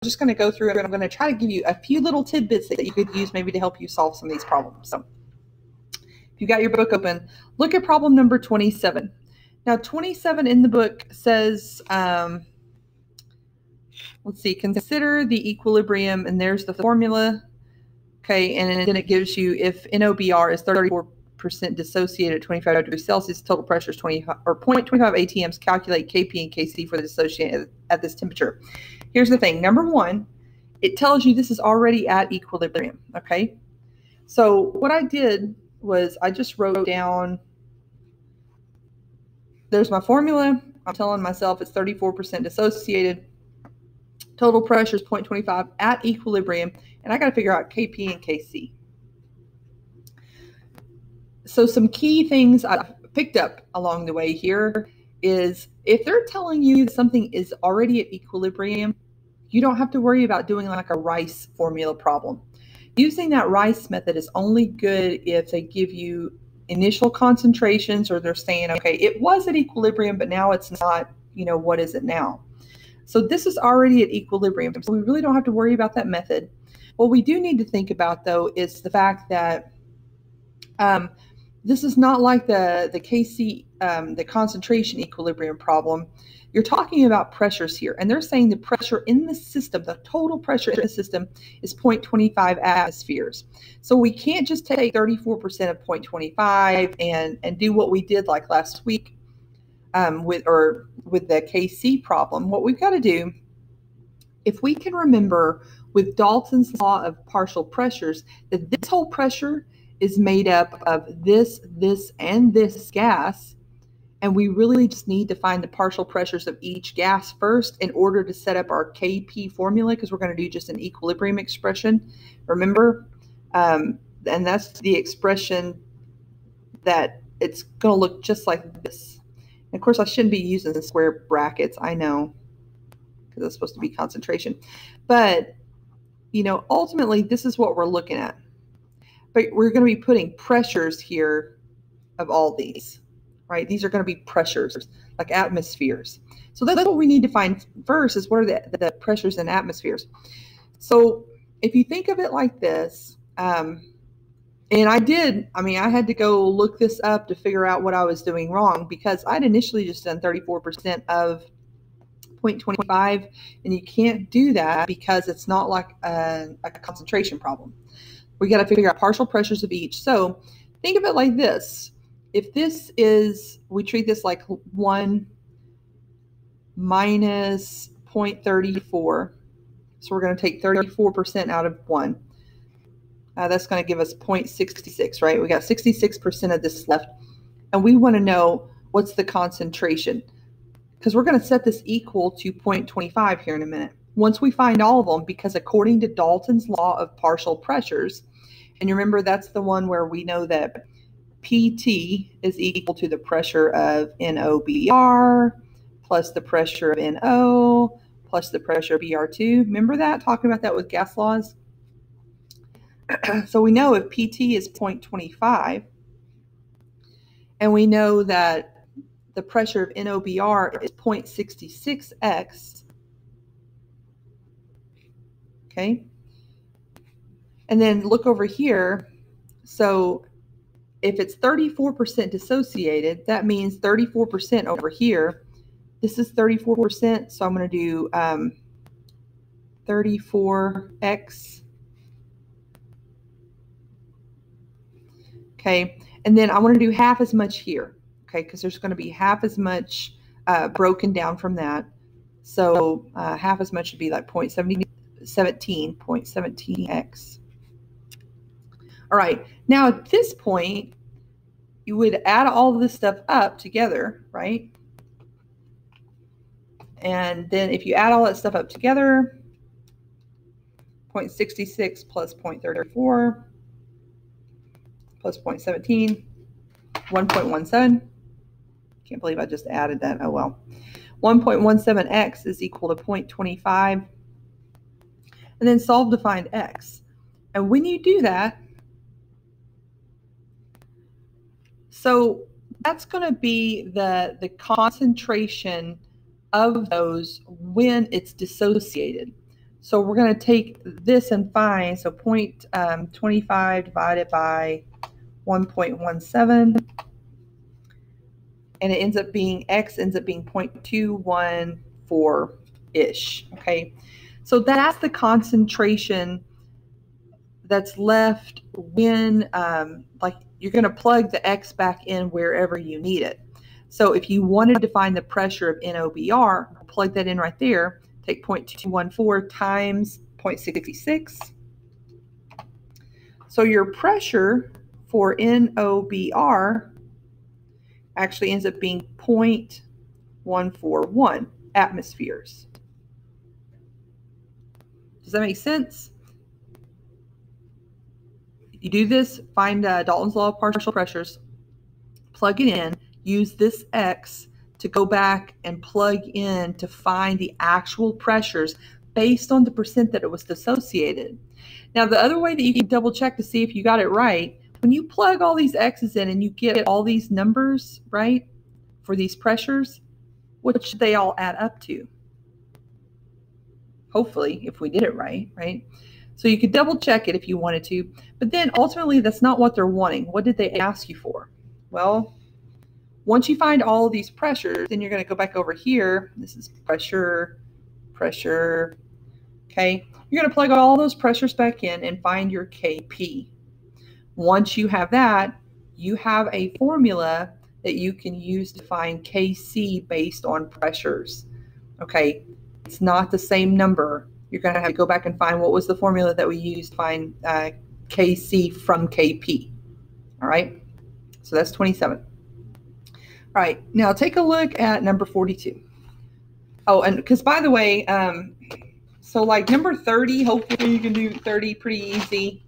just going to go through and I'm going to try to give you a few little tidbits that you could use maybe to help you solve some of these problems. So if you got your book open, look at problem number 27. Now 27 in the book says, let's see, consider the equilibrium, and there's the formula. Okay, and then it gives you if NOBR is 34% dissociated at 25 degrees Celsius, total pressure is 0.25 atms. Calculate Kp and Kc for the dissociated at this temperature. Here's the thing. Number one, it tells you this is already at equilibrium. Okay, so what I did was I just wrote down, there's my formula. I'm telling myself it's 34% dissociated. Total pressure is 0.25 at equilibrium, and I got to figure out Kp and Kc. So some key things I've picked up along the way here is if they're telling you that something is already at equilibrium, you don't have to worry about doing like a Rice formula problem. Using that Rice method is only good if they give you initial concentrations, or they're saying, okay, it was at equilibrium, but now it's not, what is it now? So this is already at equilibrium, so we really don't have to worry about that method. What we do need to think about, though, is the fact that this is not like the Kc, the concentration equilibrium problem. You're talking about pressures here, and they're saying the pressure in the system, the total pressure in the system is 0.25 atmospheres. So we can't just take 34% of 0.25 and do what we did like last week with the Kc problem. What we've got to do, if we can remember with Dalton's law of partial pressures, that this whole pressure is made up of this, and this gas, and we really just need to find the partial pressures of each gas first in order to set up our Kp formula, because we're going to do just an equilibrium expression, remember? And that's the expression that it's going to look just like this. And of course, I shouldn't be using the square brackets, I know, because it's supposed to be concentration. But, ultimately, this is what we're looking at. But we're going to be putting pressures here of all these, right? These are going to be pressures, like atmospheres. So that's what we need to find first, is what are the pressures in atmospheres. So if you think of it like this, and I had to go look this up to figure out what I was doing wrong, because I'd initially just done 34% of 0.25, and you can't do that because it's not like a concentration problem. We got to figure out partial pressures of each. So think of it like this. If this is, we treat this like 1 minus 0.34. So we're going to take 34% out of 1. That's going to give us 0.66, right? We got 66% of this left. And we want to know what's the concentration, because we're going to set this equal to 0.25 here in a minute. Once we find all of them, because according to Dalton's law of partial pressures, and you remember that's the one where we know that PT is equal to the pressure of NOBR plus the pressure of NO plus the pressure of BR2. Remember that? Talking about that with gas laws? So we know if PT is 0.25, and we know that the pressure of NOBR is 0.66x, okay? And then look over here. So if it's 34% dissociated, that means 34% over here. This is 34%, so I'm going to do 34x. Okay, and then I want to do half as much here, okay, because there's going to be half as much broken down from that. So half as much would be like 0.17x. All right, now at this point, you would add all of this stuff up together, right? And then if you add all that stuff up together, 0.66 plus 0.34 plus 0.17, 1.17. Can't believe I just added that. Oh, well. 1.17x is equal to 0.25. And then solve to find x. And when you do that, so that's going to be the concentration of those when it's dissociated. So we're going to take this and find, so 0.25 divided by 1.17, and it ends up being, x ends up being 0.214-ish, okay? So that's the concentration that's left when, like, you're going to plug the x back in wherever you need it. So if you wanted to find the pressure of NOBR, plug that in right there, take 0.214 times 0.66. So your pressure for NOBR actually ends up being 0.141 atmospheres. Does that make sense? You do this, find Dalton's law of partial pressures, plug it in, use this X to go back and plug in to find the actual pressures based on the percent that it was dissociated. Now, the other way that you can double check to see if you got it right, when you plug all these X's in and you get all these numbers, right, for these pressures, what should they all add up to? Hopefully, if we did it right, right? So you could double check it if you wanted to, but then ultimately that's not what they're wanting. What did they ask you for? Well, once you find all of these pressures, then you're going to go back over here. This is pressure, pressure, okay? You're going to plug all those pressures back in and find your Kp. Once you have that, you have a formula that you can use to find Kc based on pressures, okay? It's not the same number. You're going to have to go back and find what was the formula that we used to find Kc from Kp, all right? So that's 27. All right, now take a look at number 42. Oh, and because by the way, so like number 30, hopefully you can do 30 pretty easy.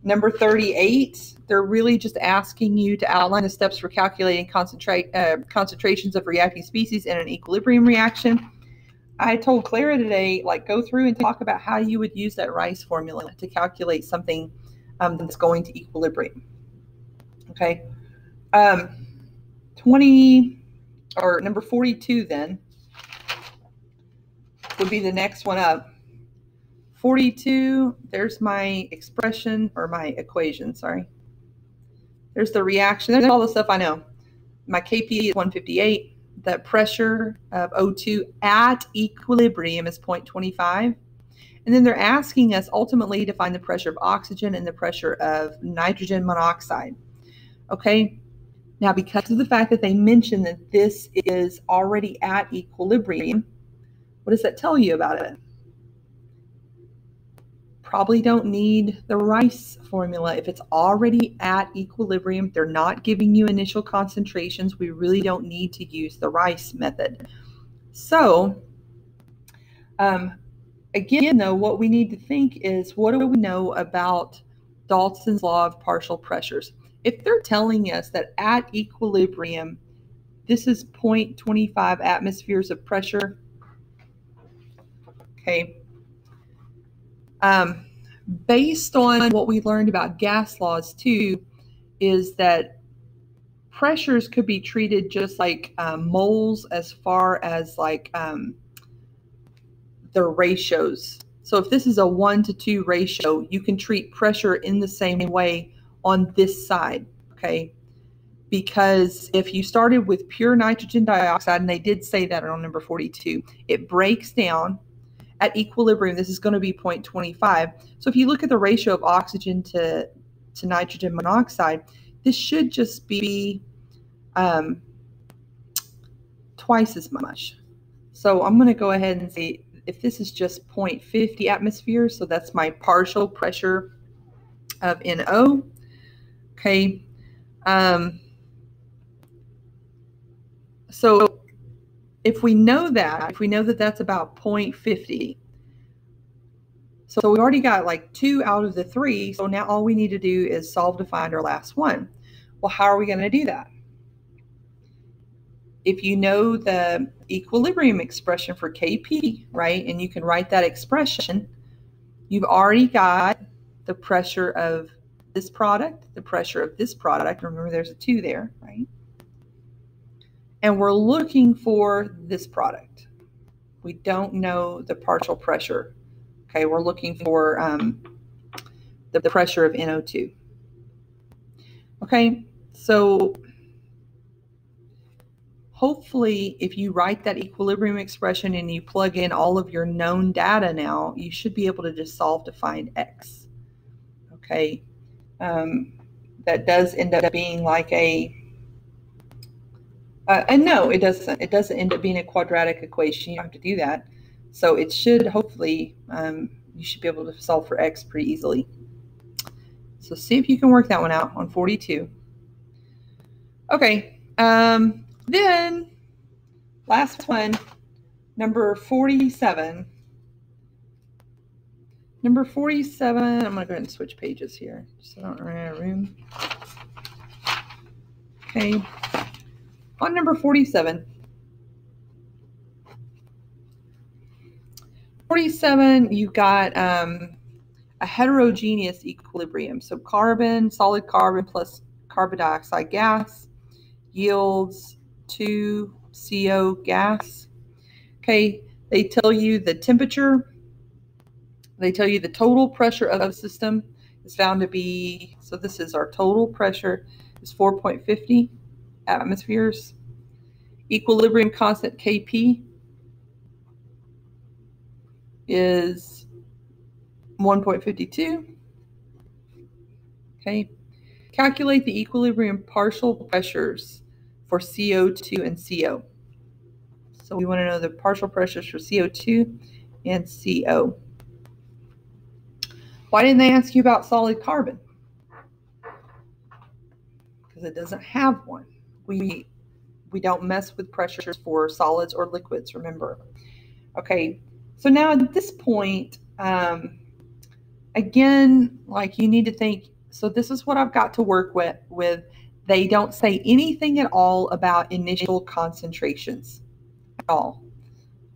Number 38, they're really just asking you to outline the steps for calculating concentrations of reacting species in an equilibrium reaction. I told Clara today, like, go through and talk about how you would use that Rice formula to calculate something that's going to equilibrium. Okay. 20, or number 42 then, would be the next one up. 42, there's my expression, or my equation, sorry. There's the reaction. There's all the stuff I know. My Kp is 158. The pressure of O2 at equilibrium is 0.25. And then they're asking us ultimately to find the pressure of oxygen and the pressure of nitrogen monoxide. Okay. Now, because of the fact that they mentioned that this is already at equilibrium, what does that tell you about it? Probably don't need the Rice formula. If it's already at equilibrium, they're not giving you initial concentrations, we really don't need to use the Rice method. So, again, though, what we need to think is, what do we know about Dalton's law of partial pressures? If they're telling us that at equilibrium, this is 0.25 atmospheres of pressure, okay, based on what we learned about gas laws too, is that pressures could be treated just like moles as far as like the ratios. So if this is a 1-to-2 ratio, you can treat pressure in the same way on this side, okay? Because if you started with pure nitrogen dioxide, and they did say that on number 42, it breaks down at equilibrium. This is going to be 0.25. So if you look at the ratio of oxygen to nitrogen monoxide, this should just be twice as much. So I'm going to go ahead and say, if this is just 0.50 atmospheres, so that's my partial pressure of NO, okay. So if we know that that's about 0.50, so we already got like 2 out of the 3, so now all we need to do is solve to find our last one. Well, how are we going to do that? If you know the equilibrium expression for Kp, right, and you can write that expression, you've already got the pressure of this product, the pressure of this product. Remember, there's a 2 there, right? And we're looking for this product. We don't know the partial pressure Okay, we're looking for the pressure of NO2. Okay, so hopefully if you write that equilibrium expression and you plug in all of your known data now, you should be able to just solve to find X. Okay, that does end up being like and no, it doesn't. It doesn't end up being a quadratic equation. You don't have to do that. So it should hopefully, you should be able to solve for X pretty easily. So see if you can work that one out on 42. Okay, then last one, number 47. Number 47, I'm going to go ahead and switch pages here so I don't run out of room. Okay, on number 47. 47, you've got a heterogeneous equilibrium. So carbon, solid carbon plus carbon dioxide gas yields 2CO gas. Okay, they tell you the temperature. They tell you the total pressure of the system is found to be, so this is our total pressure, is 4.50 atmospheres. Equilibrium constant Kp is 1.52. Okay. Calculate the equilibrium partial pressures for CO2 and CO. So we want to know the partial pressures for CO2 and CO. Why didn't they ask you about solid carbon? Because it doesn't have one. We don't mess with pressures for solids or liquids, remember. Okay, so now at this point, again, like you need to think, so this is what I've got to work with. They don't say anything at all about initial concentrations at all.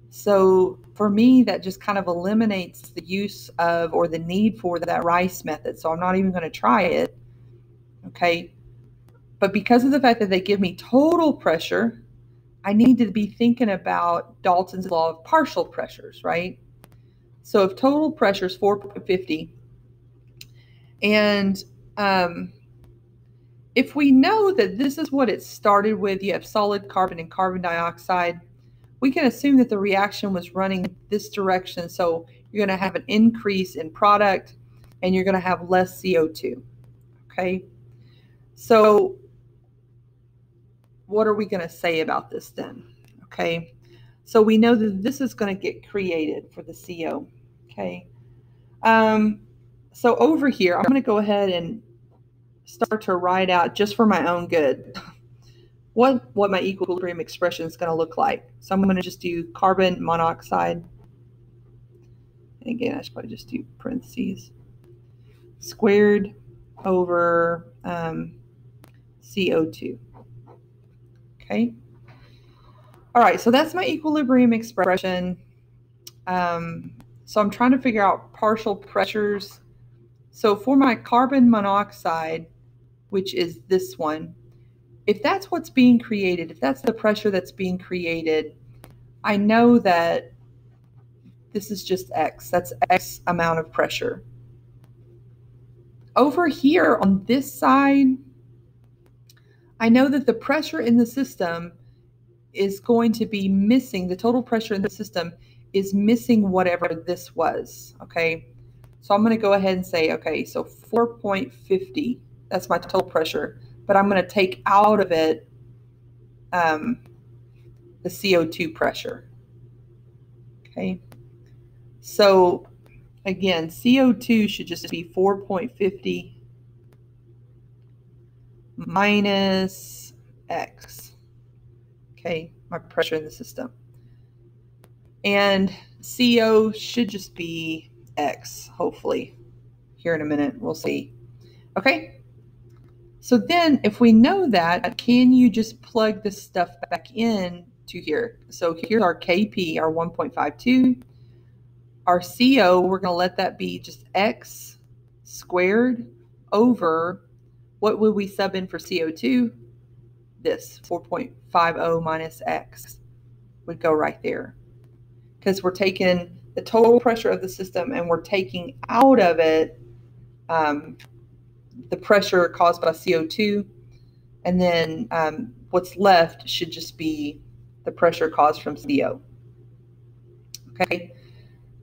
So for me, that just kind of eliminates the use of or the need for that Rice method. So I'm not even going to try it. Okay. But because of the fact that they give me total pressure, I need to be thinking about Dalton's law of partial pressures, right? So if total pressure is 4.50, and if we know that this is what it started with, you have solid carbon and carbon dioxide, we can assume that the reaction was running this direction. So you're going to have an increase in product and you're going to have less CO2. Okay. So what are we going to say about this then? Okay. So we know that this is going to get created for the CO. Okay. So over here, I'm going to go ahead and start to write out just for my own good what my equilibrium expression is going to look like. So I'm going to just do carbon monoxide. And again, I should probably just do parentheses. Squared over CO2. Okay. All right, so that's my equilibrium expression. So I'm trying to figure out partial pressures. So for my carbon monoxide, which is this one, if that's what's being created, if that's the pressure that's being created, I know that this is just X. That's X amount of pressure. Over here on this side, I know that the pressure in the system is going to be missing, the total pressure in the system is missing whatever this was, okay? So I'm going to go ahead and say, okay, so 4.50, that's my total pressure, but I'm going to take out of it the CO2 pressure, okay? So again, CO2 should just be 4.50 minus X, okay, my pressure in the system. And CO should just be X, hopefully. Here in a minute, we'll see. Okay, so then if we know that, can you just plug this stuff back in to here? So here's our Kp, our 1.52. Our CO, we're going to let that be just X squared over, what would we sub in for CO2? This 4.50 minus X would go right there. Because we're taking the total pressure of the system, and we're taking out of it the pressure caused by CO2, and then what's left should just be the pressure caused from CO. Okay,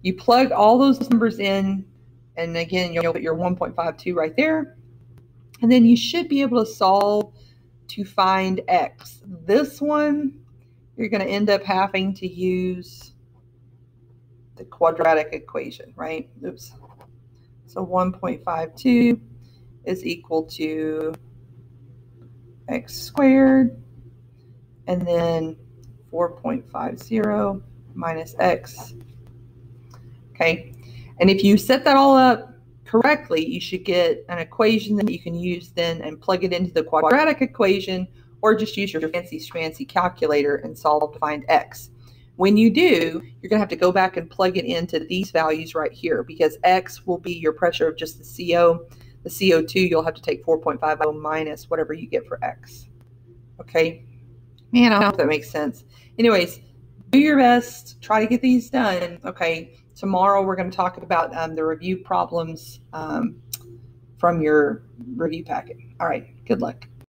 you plug all those numbers in, and again, you'll put your 1.52 right there, and then you should be able to solve to find X. This one, you're going to end up having to use the quadratic equation, right? Oops. So 1.52 is equal to X squared, and then 4.50 minus X. Okay, and if you set that all up correctly, you should get an equation that you can use then and plug it into the quadratic equation, or just use your fancy schmancy calculator and solve to find X. When you do, you're going to have to go back and plug it into these values right here, because X will be your pressure of just the CO. The CO2, you'll have to take 4.50 minus whatever you get for X. Okay? Man, I hope that makes sense. Anyways, do your best. Try to get these done. Okay? Tomorrow we're going to talk about the review problems from your review packet. All right. Good luck.